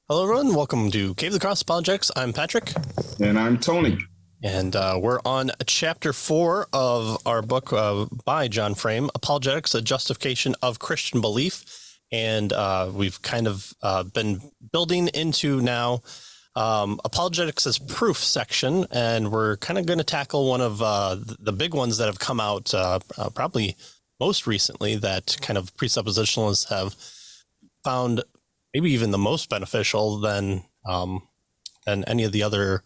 Hello, everyone. Welcome to Cave of the Cross Apologetics. I'm Patrick. And I'm Tony. And we're on chapter 4 of our book by John Frame, Apologetics, a Justification of Christian Belief. And we've kind of been building into now Apologetics as Proof section. And we're kind of going to tackle one of the big ones that have come out probably most recently that kind of presuppositionalists have found maybe even the most beneficial than any of the other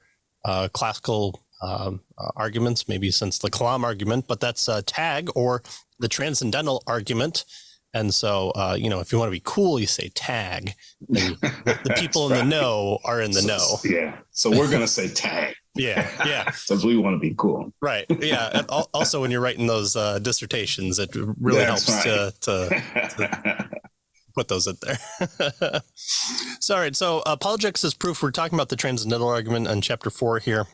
classical arguments, maybe since the Kalam argument, but that's tag or the Transcendental Argument. And so, if you want to be cool, you say tag. And the people in the know are in the know. Yeah. So we're going to say tag. Yeah. Because we want to be cool. Right. Yeah. And also, when you're writing those dissertations, it really helps to put those in there. So Apologetics as Proof. We're talking about the Transcendental Argument in chapter 4 here.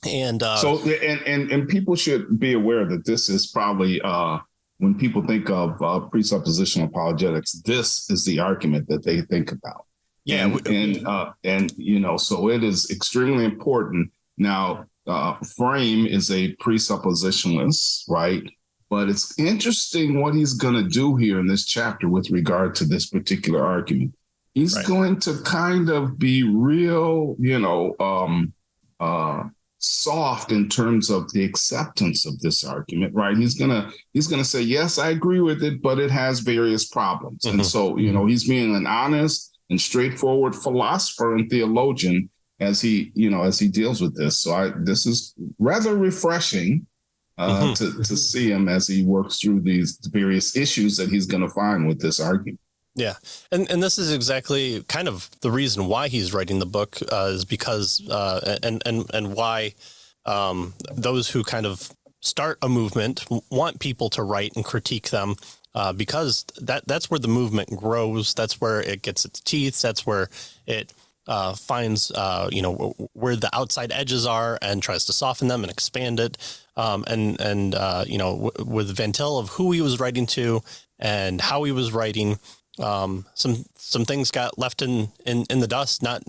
And and people should be aware that this is probably when people think of presuppositional apologetics, this is the argument that they think about. Yeah. So it is extremely important. Now, Frame is a presuppositionalist, right? But it's interesting what he's going to do here in this chapter with regard to this particular argument. He's going to kind of be real, soft in terms of the acceptance of this argument, right? He's gonna say, yes, I agree with it, but it has various problems. Mm-hmm. And so, he's being an honest and straightforward philosopher and theologian as he deals with this. So this is rather refreshing. To see him as he works through these various issues that he's going to find with this argument. Yeah. And this is exactly kind of the reason why he's writing the book is because and why those who kind of start a movement want people to write and critique them because that's where the movement grows. That's where it gets its teeth. That's where it finds, where the outside edges are and tries to soften them and expand it. With VanTil of who he was writing to and how he was writing, some things got left in the dust, not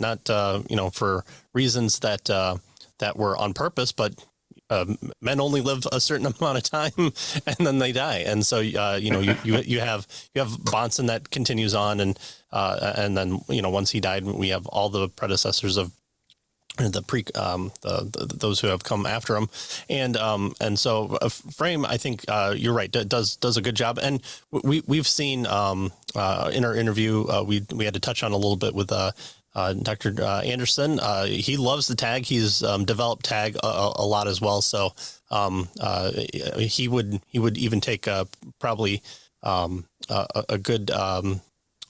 for reasons that were on purpose, but men only live a certain amount of time and then they die. And so, you have Bonson that continues on and then, once he died, we have all the predecessors of those who have come after him. And so Frame, I think you're right, does a good job. And we've seen in our interview, we had to touch on a little bit with Dr. Anderson. He loves the tag. He's developed tag a lot as well. So he would even take probably a good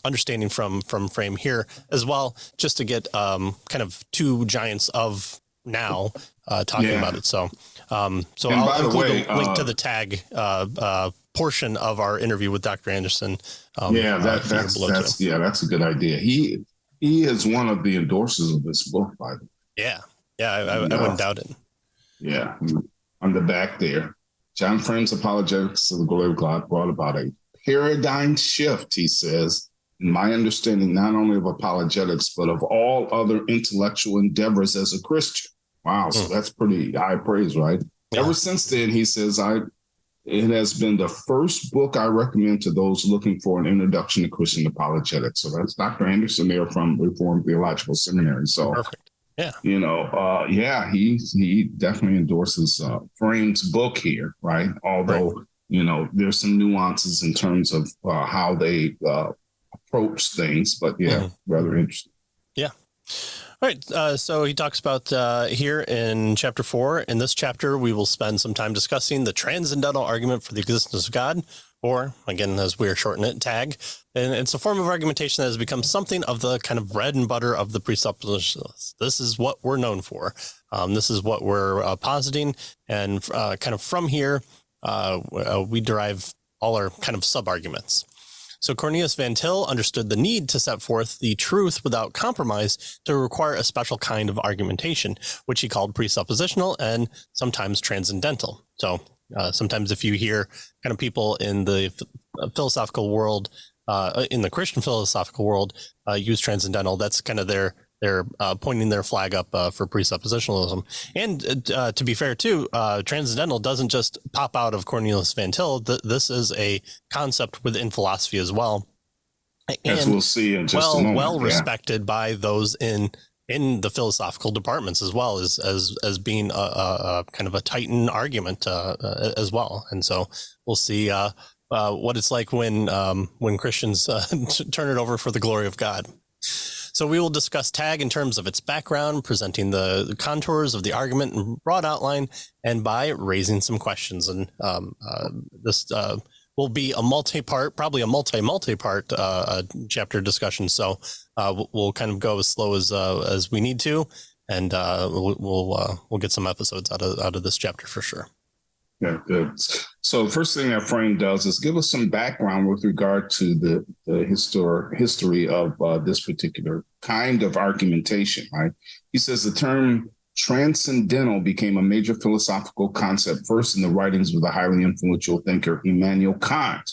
understanding from Frame here as well, just to get kind of two giants of now talking about it. So I'll include a link to the tag portion of our interview with Dr. Anderson. That's a good idea. He is one of the endorsers of this book, by the way. I wouldn't doubt it. Yeah, on the back there, John Frame's Apologetics to the Glory of God brought about a paradigm shift, he says, in my understanding not only of apologetics, but of all other intellectual endeavors as a Christian. Wow, so that's pretty high praise, right? Yeah. Ever since then, he says, it has been the first book I recommend to those looking for an introduction to Christian apologetics. So that's Dr. Anderson there from Reformed Theological Seminary. So, perfect. Yeah. He definitely endorses Frame's book here, right? Although, there's some nuances in terms of how they approach things, but rather interesting. Yeah. All right. So he talks about here in chapter 4. In this chapter, we will spend some time discussing the transcendental argument for the existence of God, or again, as we're shortening it, tag. And it's a form of argumentation that has become something of the kind of bread and butter of the presuppositionalists. This is what we're known for. This is what we're positing. And kind of from here, we derive all our kind of sub-arguments. So Cornelius VanTil understood the need to set forth the truth without compromise to require a special kind of argumentation, which he called presuppositional and sometimes transcendental. So sometimes if you hear kind of people in the philosophical world in the Christian philosophical world use transcendental. That's kind of they're pointing their flag up for presuppositionalism. And to be fair, too, transcendental doesn't just pop out of Cornelius VanTil. This is a concept within philosophy as well. As we'll see in just a moment. Well respected by those in the philosophical departments as well as being a kind of a Titan argument as well. And so we'll see what it's like when Christians turn it over for the glory of God. So we will discuss tag in terms of its background, presenting the contours of the argument in broad outline, and by raising some questions. And this will be a multi-part, probably a multi-part chapter discussion. So we'll kind of go as slow as we need to, and we'll get some episodes out of this chapter for sure. Yeah, good. So the first thing that frame does is give us some background with regard to the history of this particular kind of argumentation, right? He says the term transcendental became a major philosophical concept first in the writings of the highly influential thinker Immanuel Kant,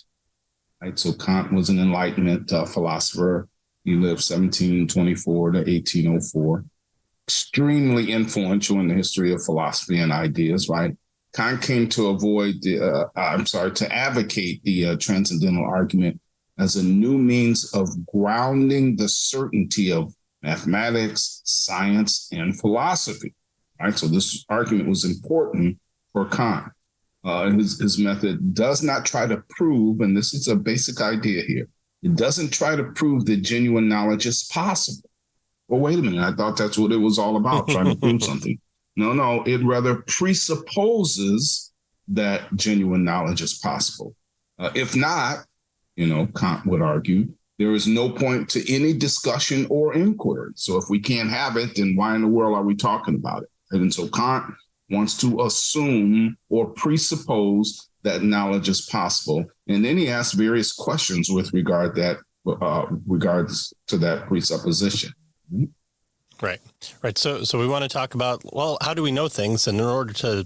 right? So Kant was an Enlightenment philosopher. He lived 1724 to 1804. Extremely influential in the history of philosophy and ideas, right? Kant came to to advocate the transcendental argument as a new means of grounding the certainty of mathematics, science, and philosophy. Right. So this argument was important for Kant. His method does not try to prove, and this is a basic idea here, it doesn't try to prove that genuine knowledge is possible. Well, wait a minute. I thought that's what it was all about, trying to prove something. No, it rather presupposes that genuine knowledge is possible. If not, Kant would argue, there is no point to any discussion or inquiry. So if we can't have it, then why in the world are we talking about it? And so Kant wants to assume or presuppose that knowledge is possible. And then he asks various questions with regards to that presupposition. Right. So we want to talk about, well, how do we know things? And in order to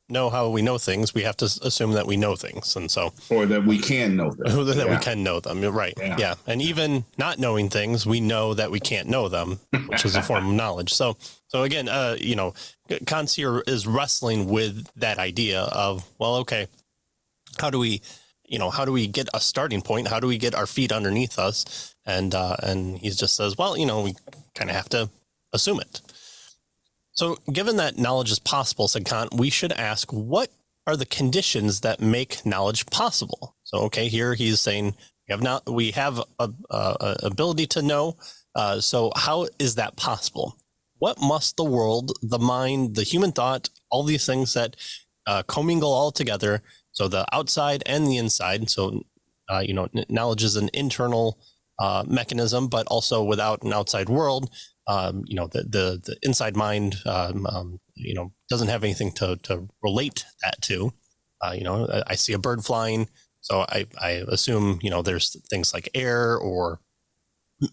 know how we know things, we have to assume that we know things. And so, or that we can know them. We can know them. Right. Yeah. And even not knowing things, we know that we can't know them, which is a form of knowledge. So again, Kant here is wrestling with that idea of, well, okay, how do we get a starting point? How do we get our feet underneath us? And he just says, well, we kind of have to assume it. So given that knowledge is possible, said Kant, we should ask, what are the conditions that make knowledge possible? So, okay, here he's saying we have a ability to know. So how is that possible? What must the world, the mind, the human thought, all these things that commingle all together, so the outside and the inside. So, knowledge is an internal mechanism, but also without an outside world, the inside mind, doesn't have anything to relate that to. I see a bird flying, so I assume, there's things like air or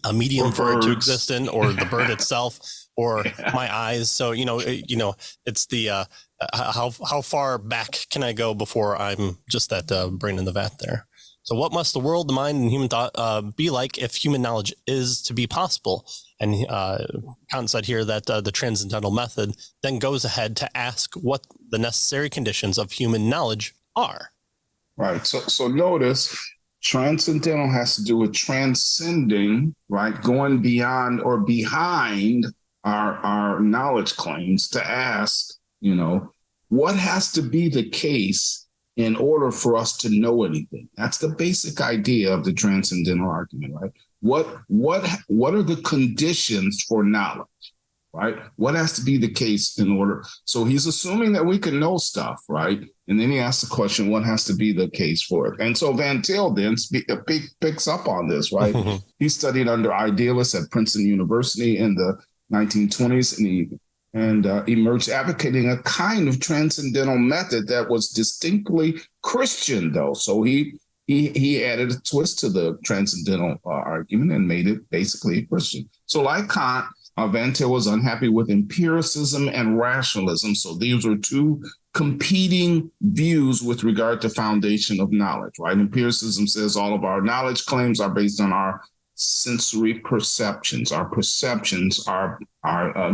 a medium for it to exist in, or the bird itself, or my eyes. So, it's the how far back can I go before I'm just that brain in the vat there. So what must the world, the mind, and human thought be like if human knowledge is to be possible? And Kant said here that the transcendental method then goes ahead to ask what the necessary conditions of human knowledge are. Right. So notice transcendental has to do with transcending, right? Going beyond or behind our knowledge claims to ask, what has to be the case in order for us to know anything. That's the basic idea of the transcendental argument, right? What are the conditions for knowledge, right? What has to be the case in order? So he's assuming that we can know stuff, right? And then he asks the question, what has to be the case for it? And so VanTil then picks up on this, right? He studied under idealists at Princeton University in the 1920s, and emerged advocating a kind of transcendental method that was distinctly Christian, though. So he added a twist to the transcendental argument and made it basically Christian. So like Kant, VanTil was unhappy with empiricism and rationalism. So these were two competing views with regard to foundation of knowledge, right? Empiricism says all of our knowledge claims are based on our sensory perceptions. Our perceptions are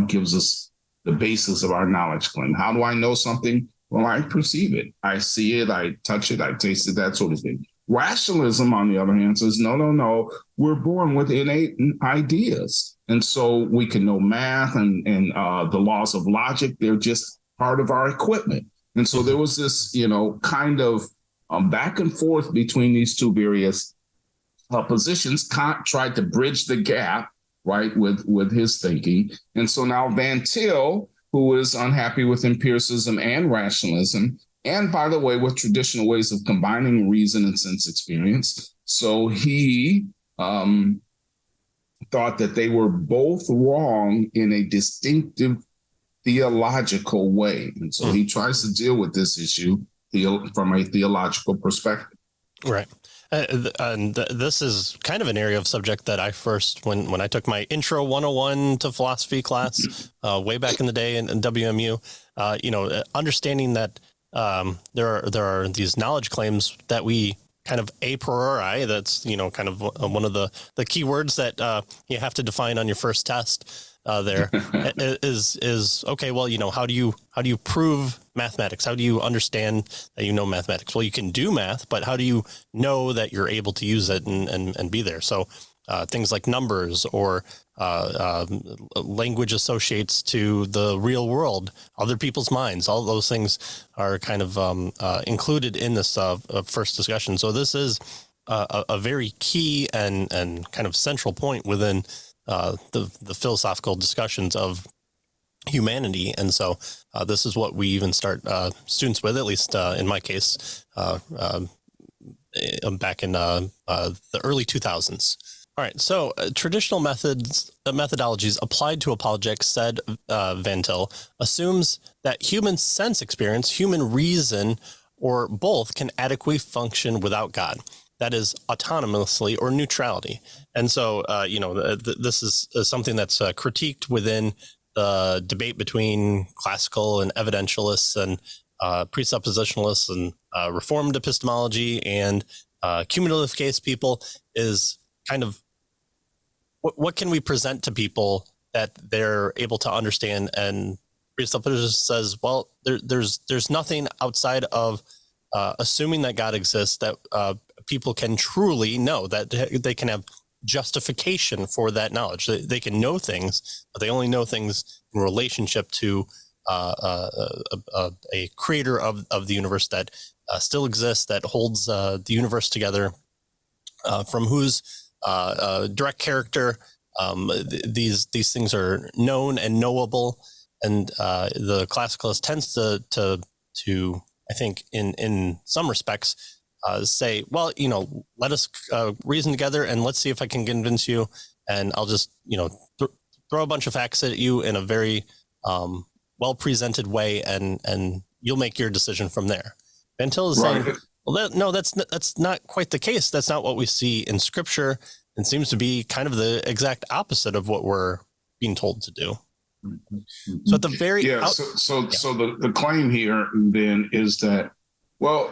gives us the basis of our knowledge claim. How do I know something? Well, I perceive it. I see it, I touch it, I taste it, that sort of thing. Rationalism, on the other hand, says, no, we're born with innate ideas. And so we can know math and the laws of logic. They're just part of our equipment. And so there was this, kind of back and forth between these two various positions. Kant tried to bridge the gap, right, with his thinking. And so now VanTil, who is unhappy with empiricism and rationalism, and by the way, with traditional ways of combining reason and sense experience. So he thought that they were both wrong in a distinctive theological way. And so he tries to deal with this issue from a theological perspective. Right. And this is kind of an area of subject that I first, when I took my intro 101 to philosophy class way back in the day in WMU, understanding that there are these knowledge claims that we kind of a priori, that's, kind of one of the key words that you have to define on your first test there is okay. Well, how do you prove mathematics? How do you understand that you know mathematics? Well, you can do math, but how do you know that you're able to use it and be there? So things like numbers or language associates to the real world, other people's minds, all those things are kind of included in this first discussion. So this is a very key and kind of central point within the philosophical discussions of humanity. And so this is what we even start students with, at least in my case, back in the early 2000s. All right. So traditional methodologies applied to apologetics, said VanTil, assumes that human sense experience, human reason, or both can adequately function without God. That is autonomously or neutrality. And so, this is something that's critiqued within the debate between classical and evidentialists and presuppositionalists and reformed epistemology and cumulative case people is kind of what can we present to people that they're able to understand? And presuppositionalist says, well, there's nothing outside of assuming that God exists that people can truly know, that they can have justification for that knowledge. They can know things, but they only know things in relationship to a creator of the universe that still exists, that holds the universe together, from whose direct character these things are known and knowable. And the classicalist tends to I think in some respects say, well, let us reason together and let's see if I can convince you. And I'll just, throw a bunch of facts at you in a very well presented way, and you'll make your decision from there. VanTil is saying, well, that's not quite the case. That's not what we see in Scripture, and seems to be kind of the exact opposite of what we're being told to do. So at the very so the claim here then is that, well,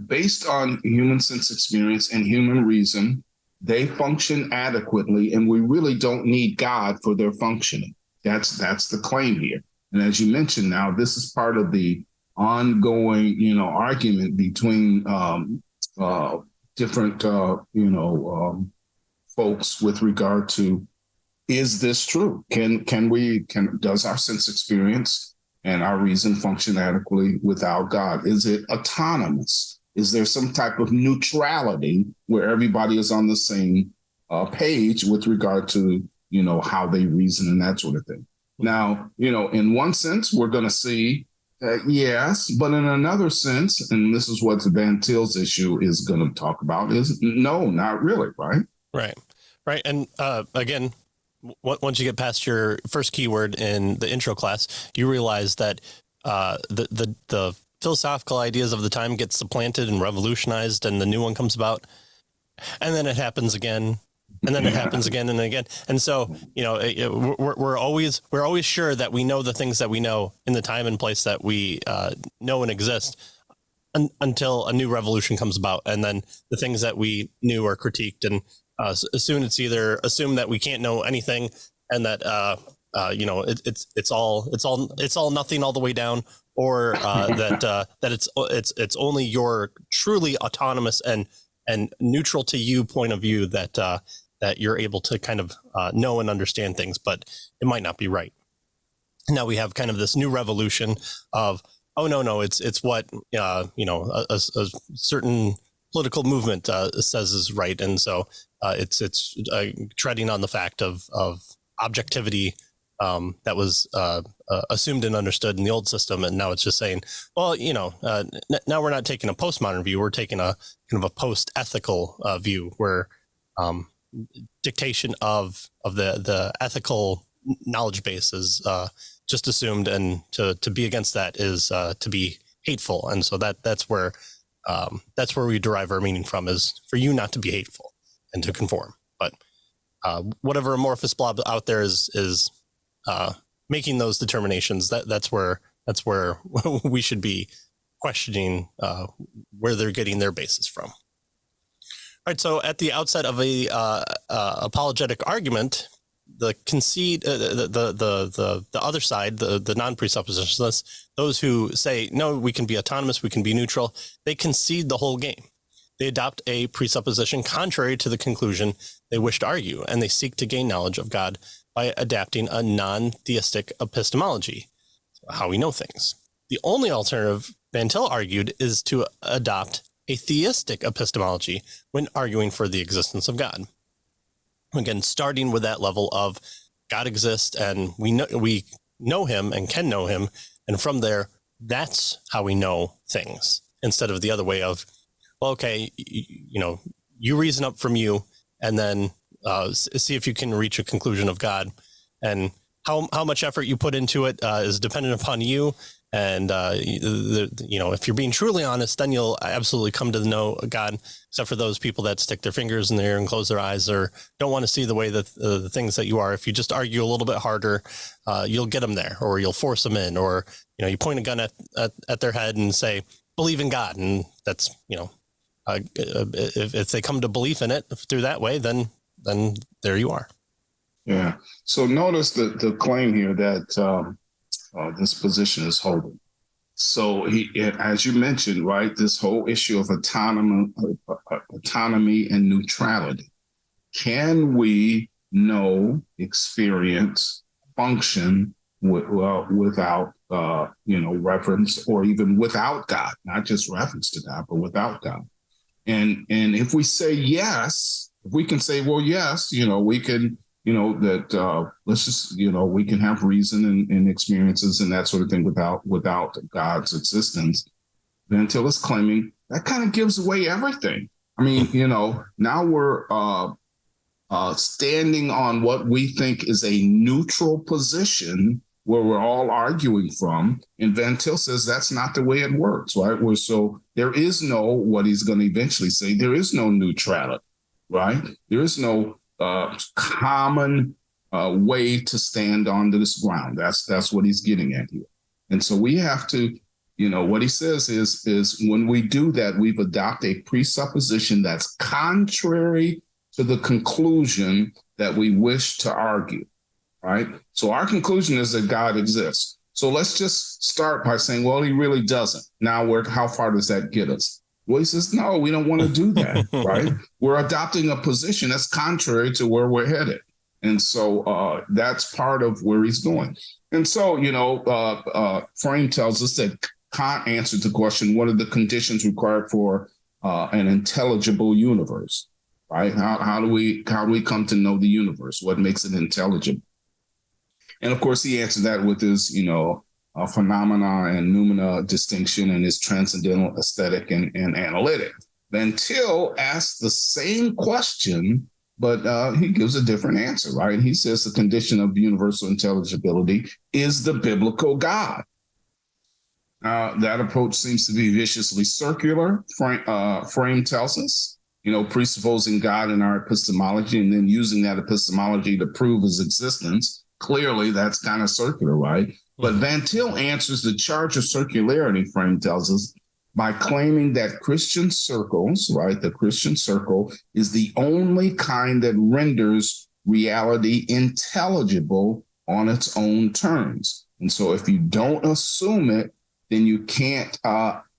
based on human sense experience and human reason, they function adequately, and we really don't need God for their functioning. That's the claim here. And as you mentioned, now this is part of the ongoing, argument between different, folks with regard to, is this true? Does our sense experience and our reason function adequately without God? Is it autonomous? Is there some type of neutrality where everybody is on the same page with regard to, how they reason and that sort of thing? Now, in one sense, we're going to see yes, but in another sense, and this is what VanTil's issue is going to talk about, is no, not really, right? Right. And again, once you get past your first keyword in the intro class, you realize that the philosophical ideas of the time get supplanted and revolutionized, and the new one comes about, and then it happens again And then it happens again and again. And so, we're always sure that we know the things that we know in the time and place that we know and exist until a new revolution comes about. And then the things that we knew are critiqued. And soon it's either assume that we can't know anything and that, it's all nothing all the way down, or that it's only your truly autonomous and neutral to you point of view that you're able to kind of know and understand things, but it might not be right. Now we have kind of this new revolution of, oh no, it's what a certain political movement says is right, and so it's treading on the fact of objectivity that was assumed and understood in the old system, and now it's just saying, well, now we're not taking a postmodern view, we're taking a kind of a post-ethical view where dictation of the ethical knowledge base is just assumed, and to be against that is to be hateful, and so that's where we derive our meaning from, is for you not to be hateful and to conform. But whatever amorphous blob out there is making those determinations, that's where we should be questioning where they're getting their basis from. All right, so at the outset of a apologetic argument, the concede, the other side, the non-presuppositionalists, those who say, no, we can be autonomous, we can be neutral, they concede the whole game. They adopt a presupposition contrary to the conclusion they wish to argue, and they seek to gain knowledge of God by adapting a non-theistic epistemology, how we know things. The only alternative, VanTil argued, is to adopt a theistic epistemology when arguing for the existence of God. Again, starting with that level of God exists and we know him and can know him, and from there, that's how we know things, instead of the other way of, well, okay, you reason up from you, and then see if you can reach a conclusion of God, and how much effort you put into it is dependent upon you. And, if you're being truly honest, then you'll absolutely come to know God, except for those people that stick their fingers in the air and close their eyes, or don't want to see the way that the things that you are. If you just argue a little bit harder, you'll get them there, or you'll force them in, or, you point a gun at their head and say, believe in God. And that's, if they come to belief in it through that way, then there you are. Yeah. So notice the claim here that this position is holding. So as you mentioned, right, this whole issue of autonomy and neutrality. Can we know, experience, function without reference, or even without God? Not just reference to God, but without God. And if we say yes, if we can say, well, yes, we can. Let's just, we can have reason and experiences and that sort of thing without God's existence. VanTil is claiming that kind of gives away everything. I mean, now we're standing on what we think is a neutral position where we're all arguing from. And VanTil says that's not the way it works, right? So there is no, what he's going to eventually say, there is no neutrality, right? There is no common way to stand on this ground. That's what he's getting at here. And so we have to, what he says is when we do that, we've adopted a presupposition that's contrary to the conclusion that we wish to argue, right? So our conclusion is that God exists. So let's just start by saying, well, he really doesn't. Now, how far does that get us? Well, he says, no, we don't want to do that, right? We're adopting a position that's contrary to where we're headed. And so that's part of where he's going. And so, Frame tells us that Kant answered the question, what are the conditions required for an intelligible universe, right? How do we come to know the universe? What makes it intelligible? And of course, he answered that with his, phenomena and noumena distinction and his transcendental aesthetic and analytic. VanTil asks the same question, but he gives a different answer, right? He says the condition of universal intelligibility is the biblical God. That approach seems to be viciously circular, Frame tells us. presupposing God in our epistemology and then using that epistemology to prove his existence. Clearly, that's kind of circular, right? But VanTil answers the charge of circularity, Frame tells us, by claiming that Christian circles, right, the Christian circle is the only kind that renders reality intelligible on its own terms. And so if you don't assume it, then you can't,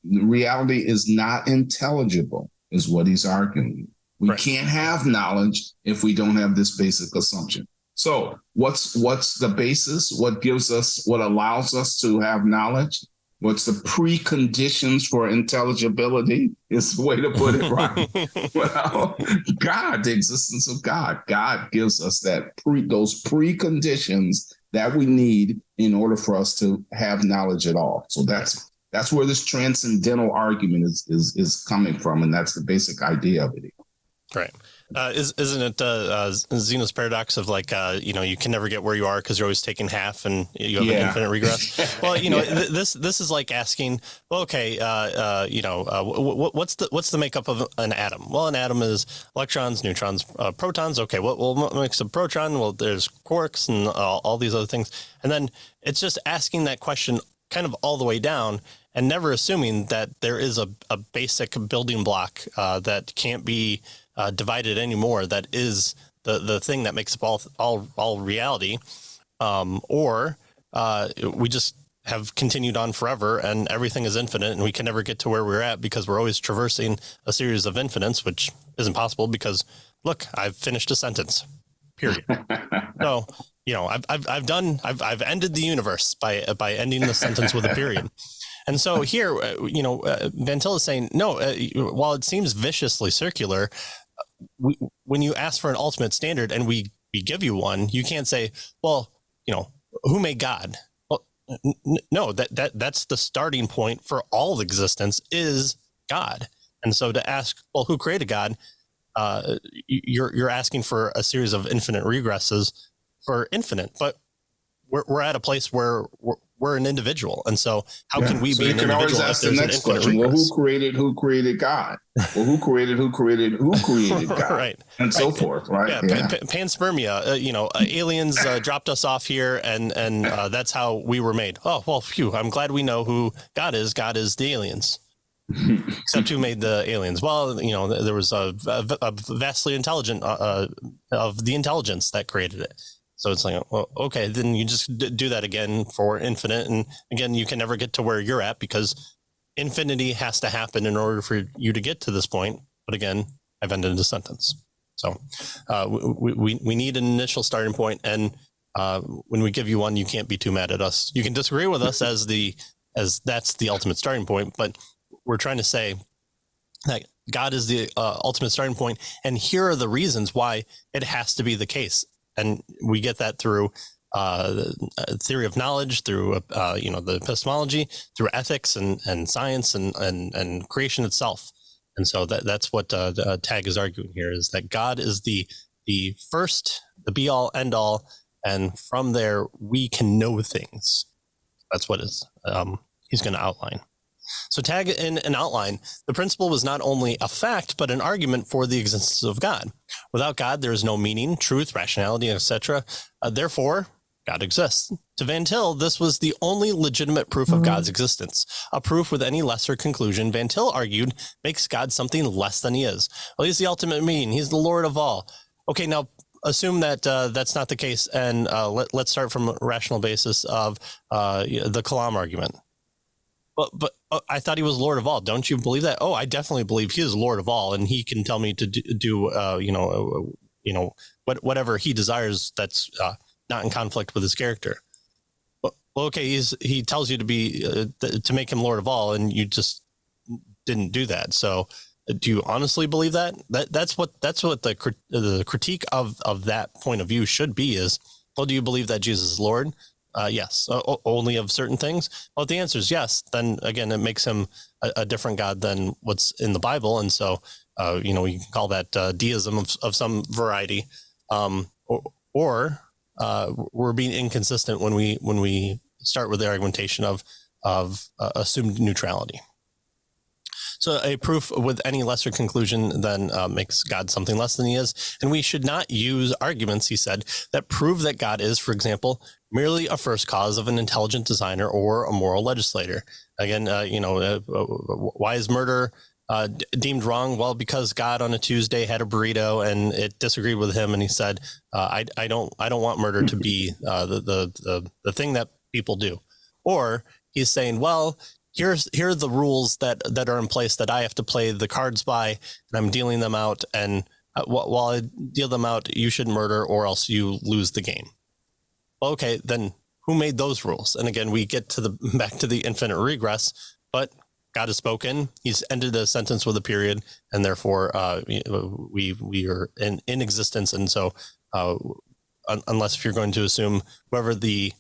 reality is not intelligible, is what he's arguing. We can't have knowledge if we don't have this basic assumption. So what's the basis? What allows us to have knowledge? What's the preconditions for intelligibility is the way to put it, right? Well, God, the existence of God. God gives us those preconditions that we need in order for us to have knowledge at all. So that's where this transcendental argument is coming from, and that's the basic idea of it. Right. Isn't it Zeno's paradox of you can never get where you are because you're always taking half and you have an infinite regress? Well, this is like asking, well, okay, what's the makeup of an atom? Well, an atom is electrons, neutrons, protons. Okay, what makes a proton? Well, there's quarks and all these other things. And then it's just asking that question kind of all the way down and never assuming that there is a basic building block that can't be divided anymore. That is the thing that makes up all reality, or we just have continued on forever and everything is infinite and we can never get to where we're at because we're always traversing a series of infinites, which isn't possible because look, I've finished a sentence, period. So, I've ended the universe by ending the sentence with a period. And so here, VanTil is saying, no, while it seems viciously circular, when you ask for an ultimate standard and we give you one, you can't say, well, who made God? Well, no, that's the starting point for all existence is God. And so to ask, well, who created God? You're asking for a series of infinite regresses for infinite, but we're at a place where we're an individual. And so how can we be an individual? Always ask the next question. Well, who created God? Well, who created God? Right. And so forth. Right. Yeah. Panspermia, aliens dropped us off here and that's how we were made. Oh, well, phew, I'm glad we know who God is. God is the aliens. Except who made the aliens? Well, there was a vastly intelligent of the intelligence that created it. So it's like, well, okay, then you just do that again for infinite. And again, you can never get to where you're at because infinity has to happen in order for you to get to this point. But again, I've ended the sentence. So we need an initial starting point. And when we give you one, you can't be too mad at us. You can disagree with us as that's the ultimate starting point. But we're trying to say that God is the ultimate starting point. And here are the reasons why it has to be the case. And we get that through theory of knowledge, through the epistemology, through ethics and science and creation itself. And so that's what Tag is arguing here, is that God is the first, the be all end all, and from there we can know things. That's what he's going to outline. So Tag in an outline, the principle was not only a fact, but an argument for the existence of God. Without God, there is no meaning, truth, rationality, etc. Therefore, God exists. To VanTil, this was the only legitimate proof of God's existence. A proof with any lesser conclusion, VanTil argued, makes God something less than he is. Well, he's the ultimate being. He's the Lord of all. Okay, now assume that that's not the case, and let's start from a rational basis of the Kalam argument. But I thought he was Lord of all. Don't you believe that? Oh, I definitely believe he is Lord of all, and he can tell me to do whatever he desires. That's not in conflict with his character. Well, okay, he tells you to be to make him Lord of all, and you just didn't do that. So, do you honestly believe that? That's what the critique of that point of view should be. Is, well, do you believe that Jesus is Lord? Yes. Only of certain things? Well, if the answer is yes, then again, it makes him a different God than what's in the Bible. And so, we can call that deism of some variety. Or we're being inconsistent when we start with the argumentation of assumed neutrality. So a proof with any lesser conclusion then makes God something less than he is. And we should not use arguments, he said, that prove that God is, for example, merely a first cause of an intelligent designer or a moral legislator. Again, why is murder deemed wrong? Well, because God on a Tuesday had a burrito and it disagreed with him, and he said, "I don't want murder to be the thing that people do." Or he's saying, "Well, here are the rules that are in place that I have to play the cards by, and I'm dealing them out. And while I deal them out, you should murder, or else you lose the game." Well, okay, then who made those rules? And again, we get to back to the infinite regress, but God has spoken. He's ended a sentence with a period, and therefore we are in existence. And so, unless if you're going to assume whoever the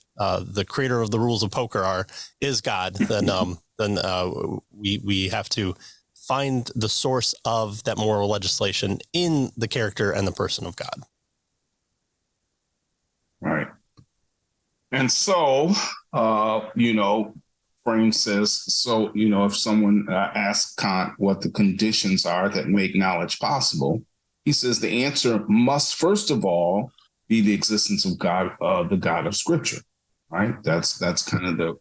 creator of the rules of poker is God, then we have to find the source of that moral legislation in the character and the person of God. Right. And so, Frame says, so, if someone asks Kant what the conditions are that make knowledge possible, he says the answer must, first of all, be the existence of God, the God of Scripture, right? That's kind of the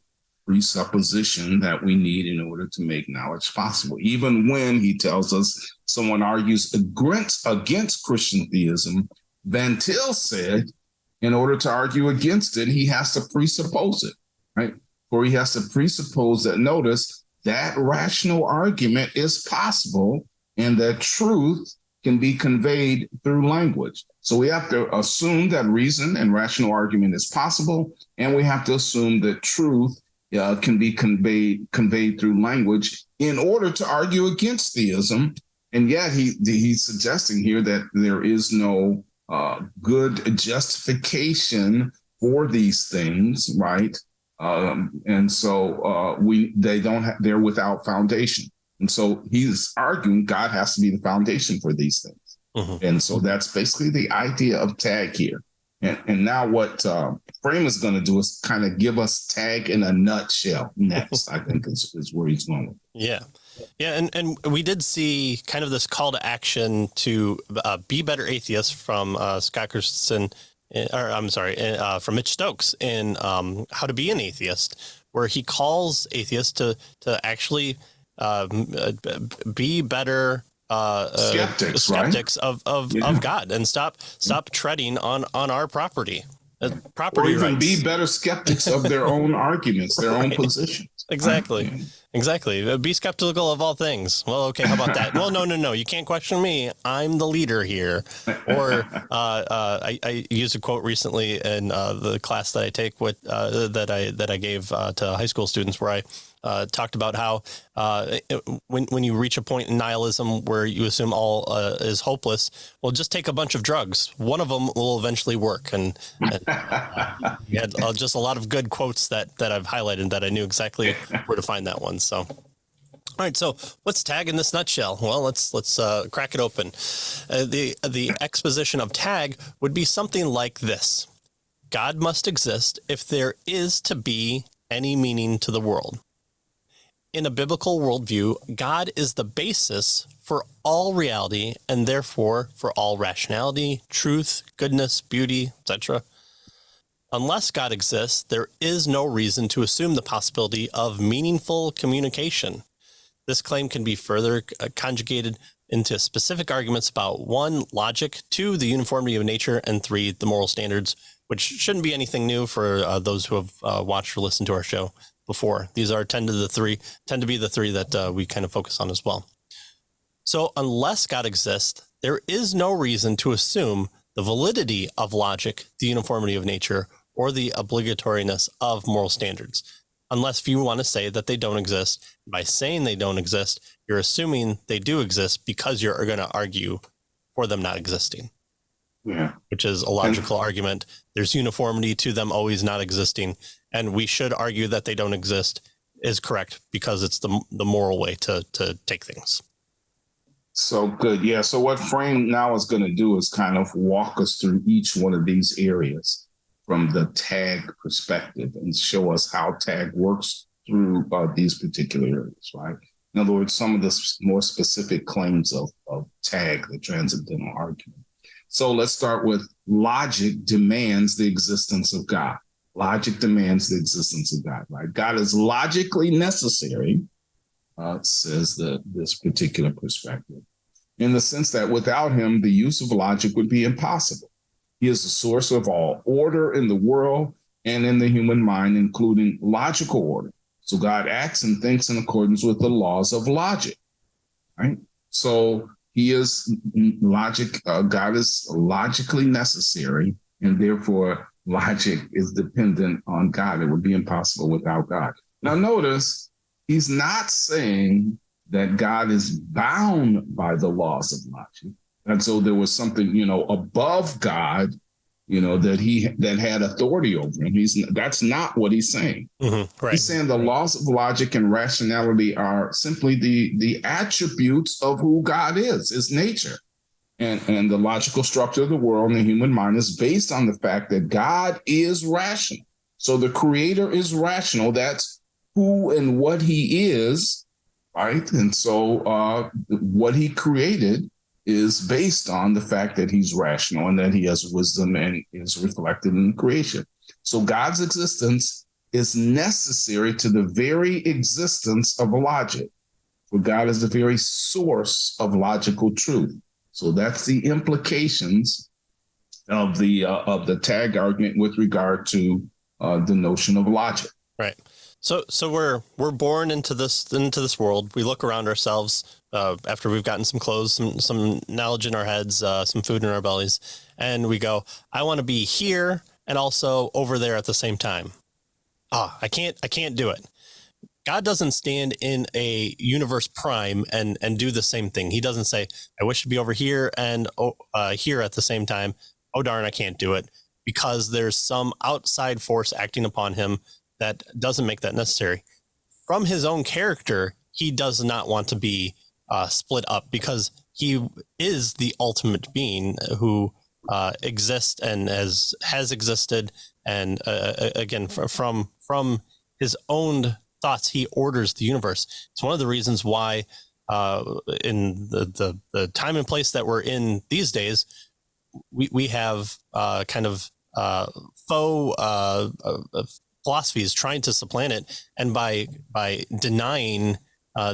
presupposition that we need in order to make knowledge possible. Even when he tells us someone argues against Christian theism, VanTil said, in order to argue against it, he has to presuppose it, right? Or he has to presuppose that, notice, that rational argument is possible and that truth can be conveyed through language. So we have to assume that reason and rational argument is possible, and we have to assume that truth can be conveyed through language in order to argue against theism. And yet he's suggesting here that there is no good justification for these things, right? And so they're without foundation. And so he's arguing God has to be the foundation for these things. Mm-hmm. And so that's basically the idea of tag here. And now what Frame is going to do is kind of give us tag in a nutshell next, I think is where he's going with. Yeah. Yeah. And we did see kind of this call to action to be better atheists from Scott Christensen, from Mitch Stokes in How to Be an Atheist, where he calls atheists to actually be better skeptics right? of God, and stop treading on our property. Or even rights. Be better skeptics of their own arguments, their own positions. Exactly. Exactly. Be skeptical of all things. Well, okay, how about that? Well, no. You can't question me. I'm the leader here. Or I used a quote recently in the class that I take with that I gave to high school students, where I talked about how when you reach a point in nihilism where you assume all is hopeless, well, just take a bunch of drugs. One of them will eventually work. And you had just a lot of good quotes that I've highlighted that I knew exactly where to find that one. So, all right. So what's tag in this nutshell? Well, let's crack it open. The exposition of tag would be something like this: God must exist if there is to be any meaning to the world. In a biblical worldview, God is the basis for all reality and therefore for all rationality, truth, goodness, beauty, etc. Unless God exists, there is no reason to assume the possibility of meaningful communication. This claim can be further conjugated into specific arguments about 1, logic, 2, the uniformity of nature, and 3, the moral standards, which shouldn't be anything new for those who have watched or listened to our show before. These are tend to be the three that we kind of focus on as well. So unless God exists, there is no reason to assume the validity of logic, the uniformity of nature, or the obligatoriness of moral standards. Unless if you want to say that they don't exist, by saying they don't exist, you're assuming they do exist because you're going to argue for them not existing. Yeah. Which is a logical argument. There's uniformity to them always not existing. And we should argue that they don't exist is correct because it's the moral way to take things. So good. Yeah. So what Frame now is going to do is kind of walk us through each one of these areas from the tag perspective and show us how tag works through these particular areas, right? In other words, some of the more specific claims of TAG, the Transcendental Argument. So let's start with logic demands the existence of God. Logic demands the existence of God, right? God is logically necessary, says this particular perspective, in the sense that without him, the use of logic would be impossible. He is the source of all order in the world and in the human mind, including logical order. So God acts and thinks in accordance with the laws of logic, right? So he is logic. God is logically necessary, and therefore logic is dependent on God. It would be impossible without God. Now, notice he's not saying that God is bound by the laws of logic, and so there was something, above God, that had authority over him. That's not what he's saying. Mm-hmm, right. He's saying the laws of logic and rationality are simply the attributes of who God is, his nature. And the logical structure of the world and the human mind is based on the fact that God is rational. So the creator is rational. That's who and what he is, right? And so what he created is based on the fact that he's rational and that he has wisdom and is reflected in creation. So God's existence is necessary to the very existence of logic. For God is the very source of logical truth. So that's the implications of the tag argument with regard to the notion of logic. Right. So we're born into this world. We look around ourselves after we've gotten some clothes, some knowledge in our heads, some food in our bellies, and we go, I want to be here and also over there at the same time. I can't do it. God doesn't stand in a universe prime and do the same thing. He doesn't say, I wish to be over here and here at the same time. Oh, darn, I can't do it, because there's some outside force acting upon him that doesn't make that necessary. From his own character, he does not want to be split up, because he is the ultimate being who exists and has existed. And again, from his own thoughts, he orders the universe. It's one of the reasons why in the time and place that we're in these days, we have kind of faux philosophies trying to supplant it, and by denying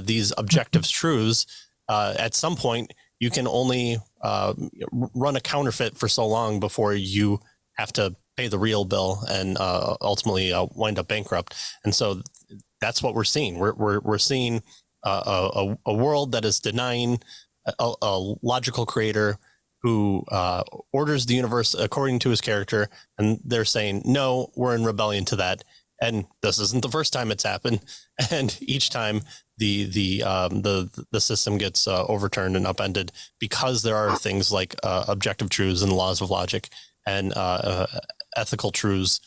these objective truths, at some point you can only run a counterfeit for so long before you have to pay the real bill and ultimately wind up bankrupt. And so that's what we're seeing. We're seeing a world that is denying a logical creator who orders the universe according to his character, and they're saying, no, we're in rebellion to that. And this isn't the first time it's happened. And each time the system gets overturned and upended, because there are things like objective truths and laws of logic and ethical truths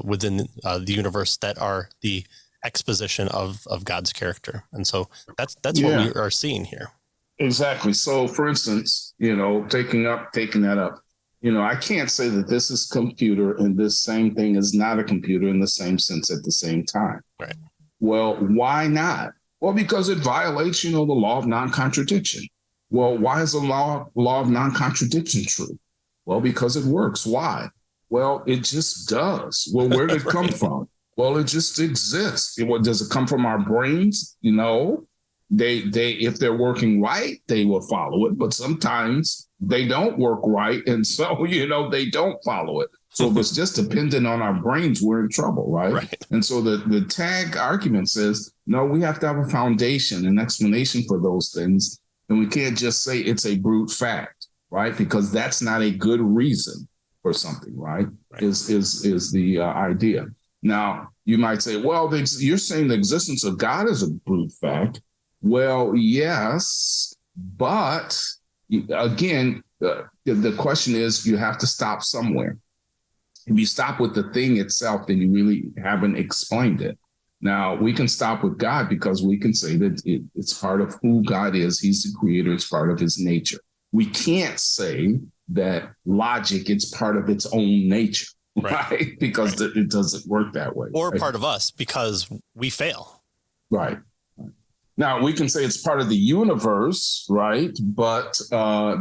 within the universe that are the exposition of God's character. And so that's what we are seeing here. Exactly. So, for instance, taking that up, I can't say that this is computer and this same thing is not a computer in the same sense at the same time. Right. Well, why not? Well, because it violates, the law of non-contradiction. Well, why is the law of non-contradiction true? Well, because it works. Why? Well, it just does. Well, where did it come from? Well, it just exists. Does it come from our brains? They if they're working right, they will follow it. But sometimes they don't work right, and so they don't follow it. So if it's just dependent on our brains, we're in trouble, right? And so the tag argument says, no, we have to have a foundation, an explanation for those things, and we can't just say it's a brute fact, right? Because that's not a good reason for something, right? Is the idea. Now, you might say, well, you're saying the existence of God is a brute fact. Well, yes, but again, the question is, you have to stop somewhere. If you stop with the thing itself, then you really haven't explained it. Now, we can stop with God because we can say that it's part of who God is. He's the creator. It's part of his nature. We can't say that logic is part of its own nature, right? Because it doesn't work that way. Or part of us because we fail. Right. Now we can say it's part of the universe, right? But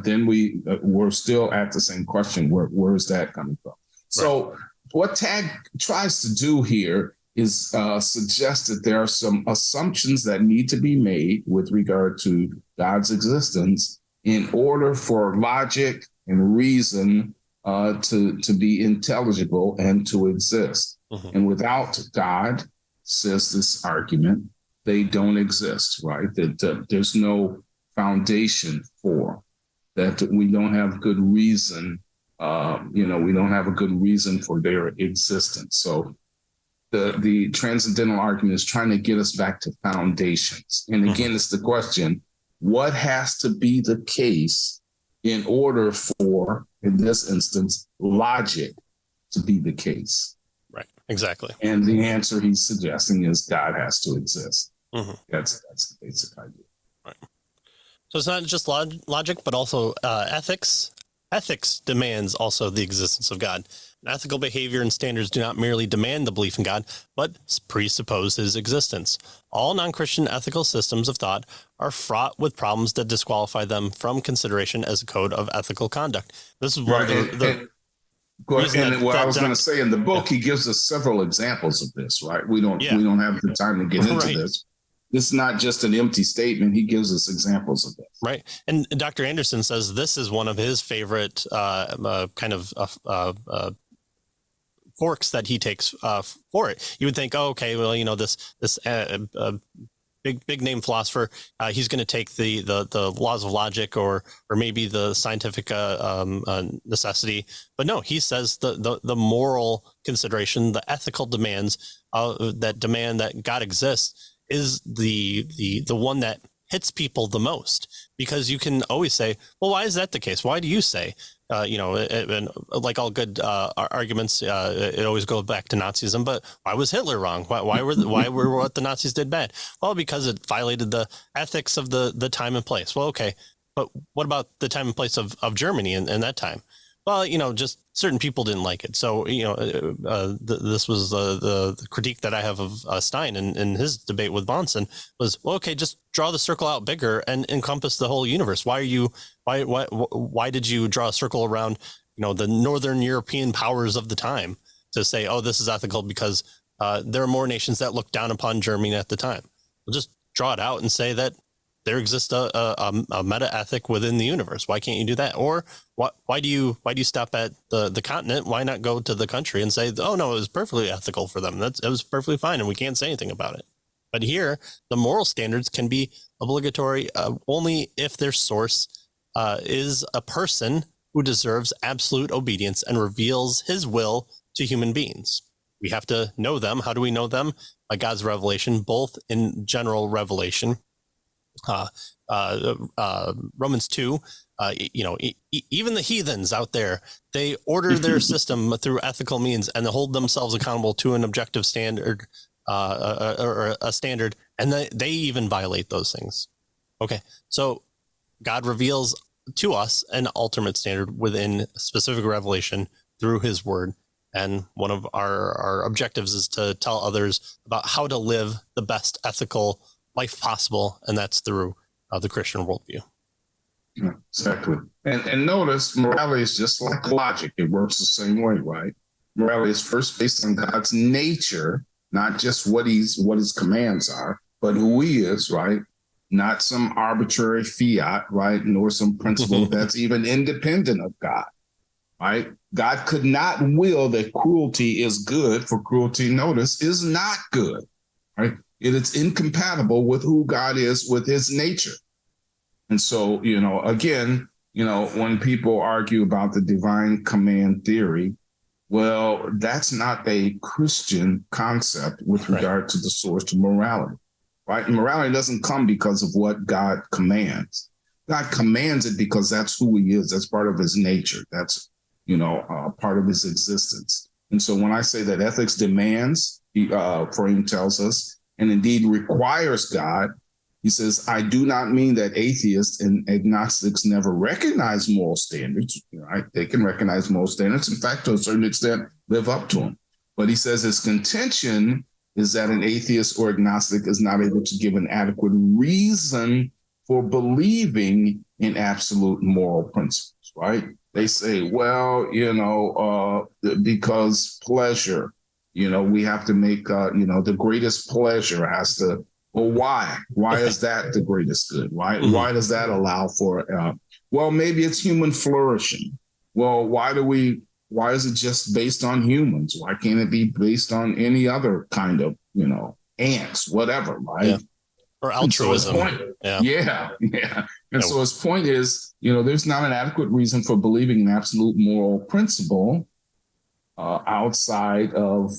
then we're still at the same question: where is that coming from? So what Tag tries to do here is suggest that there are some assumptions that need to be made with regard to God's existence in order for logic and reason to be intelligible and to exist. And without God, says this argument, they don't exist, right? That there's no foundation for that. We don't have good reason. We don't have a good reason for their existence. So the transcendental argument is trying to get us back to foundations. And again, it's the question, what has to be the case in order for, in this instance, logic to be the case? Right, exactly. And the answer he's suggesting is God has to exist. That's the basic idea. Right. So it's not just logic, but also ethics. Ethics demands also the existence of God. And ethical behavior and standards do not merely demand the belief in God, but presuppose his existence. All non-Christian ethical systems of thought are fraught with problems that disqualify them from consideration as a code of ethical conduct. This is one of the and what I was going to say, in the book, he gives us several examples of this, right? We don't have the time to get into this. This is not just an empty statement. He gives us examples of this. Right. And Dr. Anderson says this is one of his favorite forks that he takes for it. You would think, oh, okay, well, this big name philosopher, he's going to take the laws of logic or maybe the scientific necessity. But no, he says the moral consideration, the ethical demands that demand that God exists is the one that hits people the most, because you can always say, well, why is that the case? Why do you say, and like all good arguments, it always goes back to Nazism, but why was Hitler wrong? Why were what the Nazis did bad? Well, because it violated the ethics of the time and place. Well, okay, but what about the time and place of Germany in that time? Well, just certain people didn't like it. So, this was the critique that I have of Stein in his debate with Bonson was, well, okay, just draw the circle out bigger and encompass the whole universe. Why did you draw a circle around, the Northern European powers of the time to say, oh, this is ethical because there are more nations that looked down upon Germany at the time? Well, just draw it out and say that there exists a meta ethic within the universe. Why can't you do that? Or why do you stop at the continent? Why not go to the country and say, oh no, it was perfectly ethical for them. It was perfectly fine, and we can't say anything about it. But here, the moral standards can be obligatory only if their source is a person who deserves absolute obedience and reveals his will to human beings. We have to know them. How do we know them? By God's revelation, both in general revelation. Romans 2, even the heathens out there, they order their system through ethical means and they hold themselves accountable to an objective standard or a standard, and they even violate those things. Okay, so God reveals to us an ultimate standard within specific revelation through his word. And one of our objectives is to tell others about how to live the best ethical life possible, and that's through the Christian worldview. Yeah, exactly. And notice, morality is just like logic. It works the same way, right? Morality is first based on God's nature, not just what his commands are, but who he is, right? Not some arbitrary fiat, right? Nor some principle that's even independent of God, right? God could not will that cruelty is good, for cruelty, notice, is not good, right? It is incompatible with who God is, with his nature. And so, again, when people argue about the divine command theory, well, that's not a Christian concept with regard to the source of morality, right? And morality doesn't come because of what God commands. God commands it because that's who he is. That's part of his nature. That's, part of his existence. And so when I say that ethics demands, Frame tells us, and indeed requires God, he says, I do not mean that atheists and agnostics never recognize moral standards, right? They can recognize moral standards. In fact, to a certain extent, live up to them. But he says his contention is that an atheist or agnostic is not able to give an adequate reason for believing in absolute moral principles, right? They say, well, because pleasure, we have to make, the greatest pleasure has to, well, why? Why is that the greatest good? Why does that allow for, well, maybe it's human flourishing. Well, why is it just based on humans? Why can't it be based on any other kind of, ants, whatever, right? Yeah. Or altruism. Yeah. And so his point is, there's not an adequate reason for believing an absolute moral principle outside of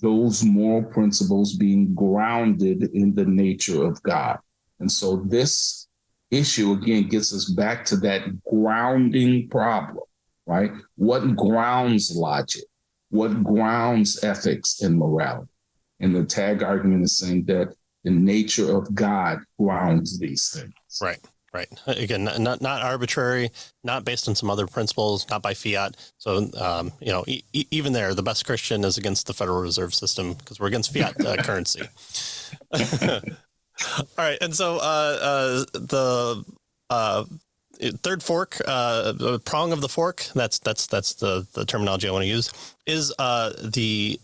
those moral principles being grounded in the nature of God. And so this issue, again, gets us back to that grounding problem, right? What grounds logic? What grounds ethics and morality? And the tag argument is saying that the nature of God grounds these things. Right. Again, not arbitrary, not based on some other principles, not by fiat. So, even there, the best Christian is against the Federal Reserve System because we're against fiat currency. All right. And so the third fork, the prong of the fork, that's the terminology I want to use, is the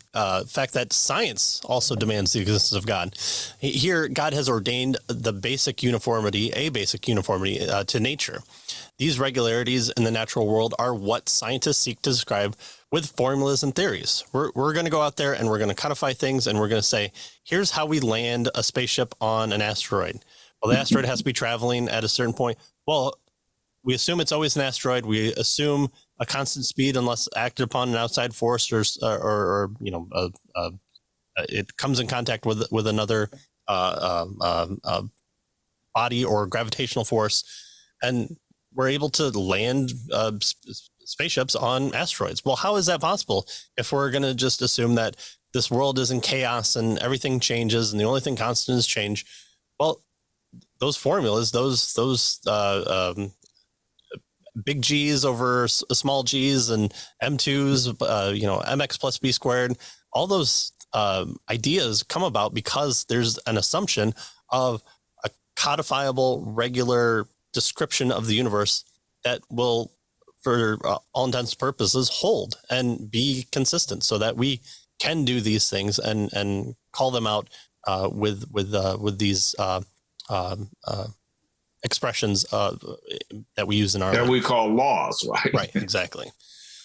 fact that science also demands the existence of God. Here, God has ordained a basic uniformity to nature. These regularities in the natural world are what scientists seek to describe with formulas and theories. We're going to go out there and we're going to codify things and we're going to say, here's how we land a spaceship on an asteroid. Well, the asteroid has to be traveling at a certain point. Well, we assume it's always an asteroid. We assume a constant speed unless acted upon an outside force or it comes in contact with another body or gravitational force, and we're able to land spaceships on asteroids. Well, how is that possible if we're going to just assume that this world is in chaos and everything changes and the only thing constant is change? Well, those formulas, those big G's over small G's and M2s, MX plus B squared, all those ideas come about because there's an assumption of a codifiable, regular description of the universe that will, for all intents and purposes, hold and be consistent so that we can do these things and call them out with these expressions that we use in our that we call laws, right? Right, exactly.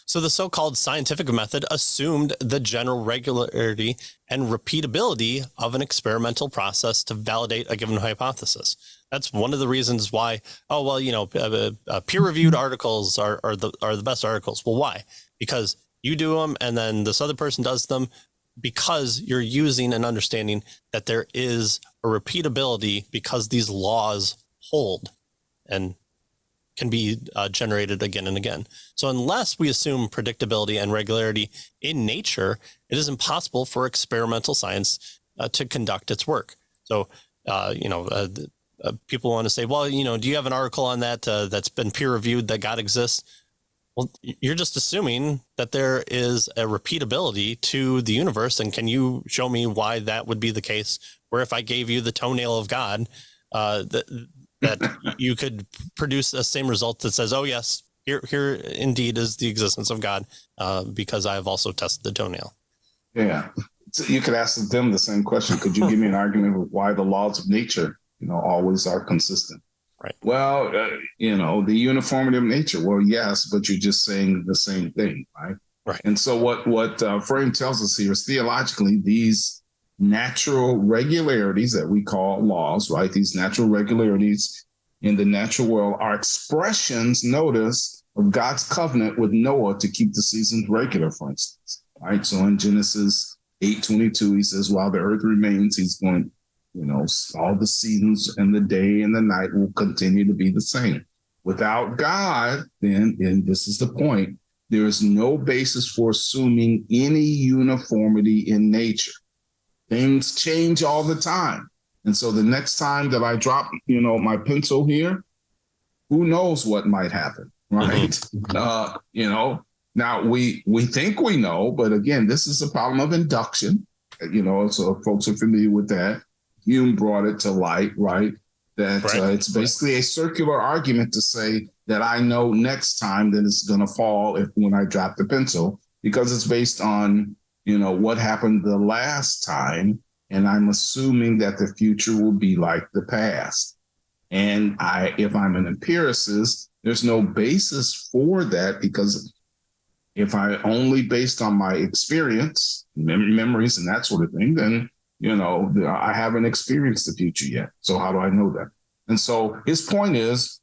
So the so-called scientific method assumed the general regularity and repeatability of an experimental process to validate a given hypothesis. That's one of the reasons why, peer-reviewed articles are the best articles. Well, why? Because you do them and then this other person does them, because you're using an understanding that there is a repeatability because these laws hold and can be generated again and again. So unless we assume predictability and regularity in nature, it is impossible for experimental science to conduct its work. So, people want to say, well, do you have an article on that that's been peer reviewed that God exists? Well, you're just assuming that there is a repeatability to the universe. And can you show me why that would be the case? Where if I gave you the toenail of God, that you could produce the same result that says, oh, yes, here indeed is the existence of God, because I have also tested the toenail. Yeah. So you could ask them the same question. Could you give me an argument of why the laws of nature, always are consistent? Right. Well, the uniformity of nature. Well, yes, but you're just saying the same thing, right? Right. And so what Frame tells us here is theologically, these natural regularities that we call laws, right? These natural regularities in the natural world are expressions, notice, of God's covenant with Noah to keep the seasons regular, for instance, right? So in Genesis 8:22, he says, while the earth remains, he's going, all the seasons and the day and the night will continue to be the same. Without God, then, and this is the point, there is no basis for assuming any uniformity in nature. Things change all the time. And so the next time that I drop, my pencil here, who knows what might happen, right? Mm-hmm. Now we think we know, but again, this is a problem of induction. So folks are familiar with that. Hume brought it to light, right? That it's basically a circular argument to say that I know next time that it's going to fall when I drop the pencil, because it's based on, what happened the last time. And I'm assuming that the future will be like the past. And if I'm an empiricist, there's no basis for that, because if I only based on my experience, memories and that sort of thing, then, I haven't experienced the future yet. So how do I know that? And so his point is,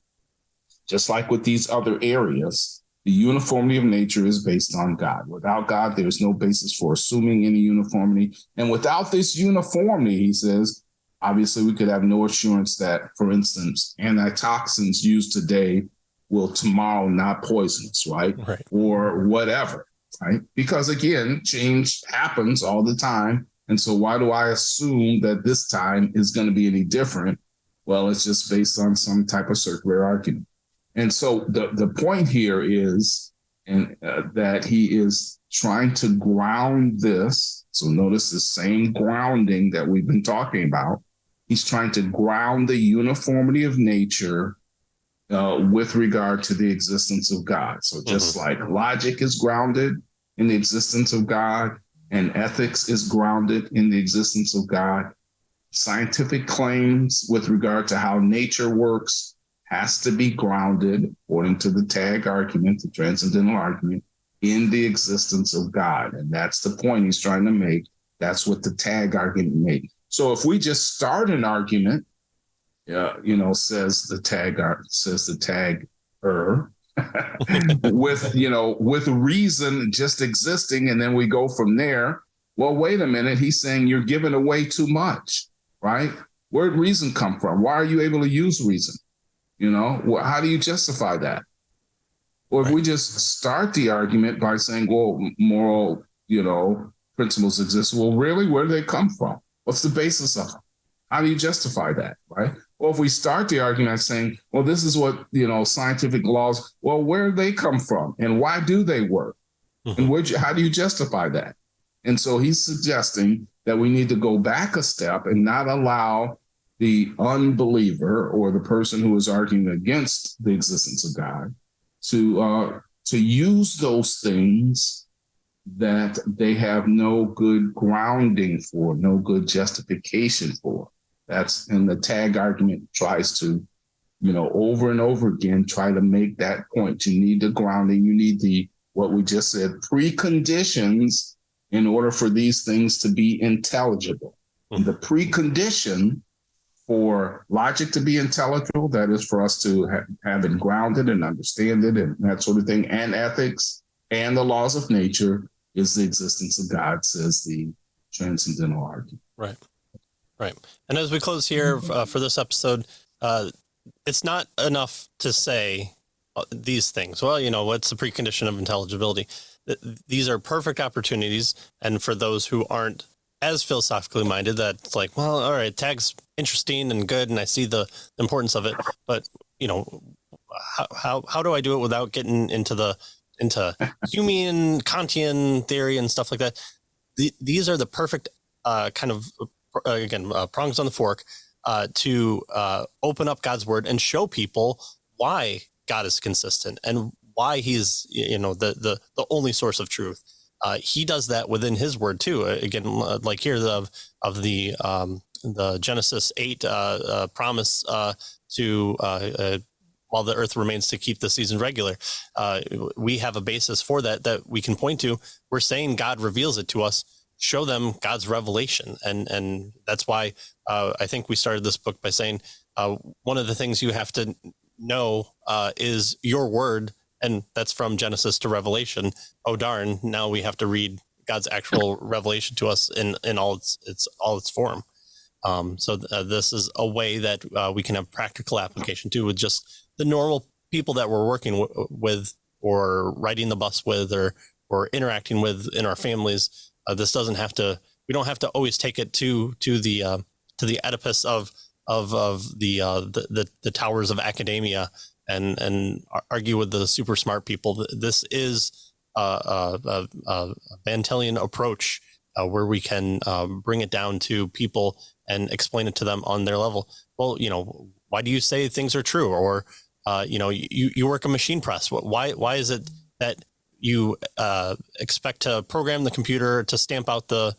just like with these other areas, the uniformity of nature is based on God. Without God, there's no basis for assuming any uniformity. And without this uniformity, he says, obviously we could have no assurance that, for instance, antitoxins used today will tomorrow not poison us, right? Or whatever, right? Because again, change happens all the time. And so why do I assume that this time is going to be any different? Well, it's just based on some type of circular argument. And so the point here is that he is trying to ground this. So notice the same grounding that we've been talking about. He's trying to ground the uniformity of nature with regard to the existence of God. So just like logic is grounded in the existence of God, and ethics is grounded in the existence of God, scientific claims with regard to how nature works has to be grounded, according to the tag argument, the transcendental argument, in the existence of God. And that's the point he's trying to make. That's what the tag argument makes. So if we just start an argument, says the tagger, with reason just existing, and then we go from there. Well, wait a minute. He's saying you're giving away too much, right? Where'd reason come from? Why are you able to use reason? How do you justify that? Or if we just start the argument by saying, well, moral, principles exist. Well, really, where do they come from? What's the basis of them? How do you justify that, right? Well, if we start the argument saying, well, this is what, scientific laws, well, where do they come from and why do they work? And how do you justify that? And so he's suggesting that we need to go back a step and not allow the unbeliever or the person who is arguing against the existence of God to use those things that they have no good grounding for, no good justification for. And the tag argument tries to, over and over again, try to make that point. You need the grounding. You need what we just said, preconditions in order for these things to be intelligible. And the precondition for logic to be intelligible, that is for us to have it grounded and understand it and that sort of thing, and ethics and the laws of nature, is the existence of God, says the transcendental argument. Right. And as we close here for this episode, it's not enough to say these things. Well, what's the precondition of intelligibility? These are perfect opportunities. And for those who aren't as philosophically minded, that's like, well, all right, tag's interesting and good, and I see the importance of it. But, how do I do it without getting into Humean, Kantian theory and stuff like that? These are the perfect prongs on the fork to open up God's word and show people why God is consistent and why he's, the only source of truth. He does that within his word too. Again, like here of the Genesis 8 promise to while the earth remains to keep the season regular. We have a basis for that we can point to. We're saying God reveals it to us. Show them God's revelation. And that's why I think we started this book by saying one of the things you have to know is your word. And that's from Genesis to Revelation. Oh, darn. Now we have to read God's actual revelation to us in all its form. So this is a way that we can have practical application too, with just the normal people that we're working with or riding the bus with or interacting with in our families. This doesn't have to, we don't have to always take it to the Oedipus of the towers of academia and argue with the super smart people. This is a VanTilian approach where we can bring it down to people and explain it to them on their level. Well, why do you say things are true? Or, you work a machine press. Why is it that you expect to program the computer to stamp out the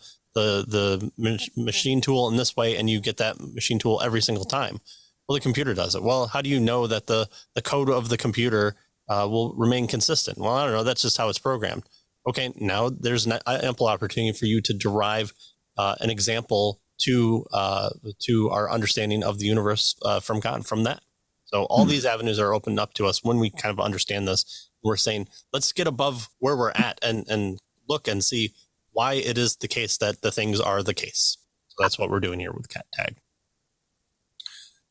machine tool in this way, and you get that machine tool every single time? Well, the computer does it. Well, how do you know that the code of the computer will remain consistent? Well, I don't know. That's just how it's programmed. Okay, now there's an ample opportunity for you to derive an example to our understanding of the universe from Kant from that. So all these avenues are opened up to us when we kind of understand this. We're saying, let's get above where we're at and look and see why it is the case that the things are the case. So that's what we're doing here with Cat Tag.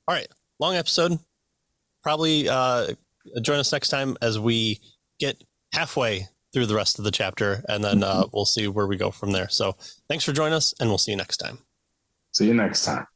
All right, long episode. Probably join us next time as we get halfway through the rest of the chapter, and then we'll see where we go from there. So thanks for joining us, and we'll see you next time. See you next time.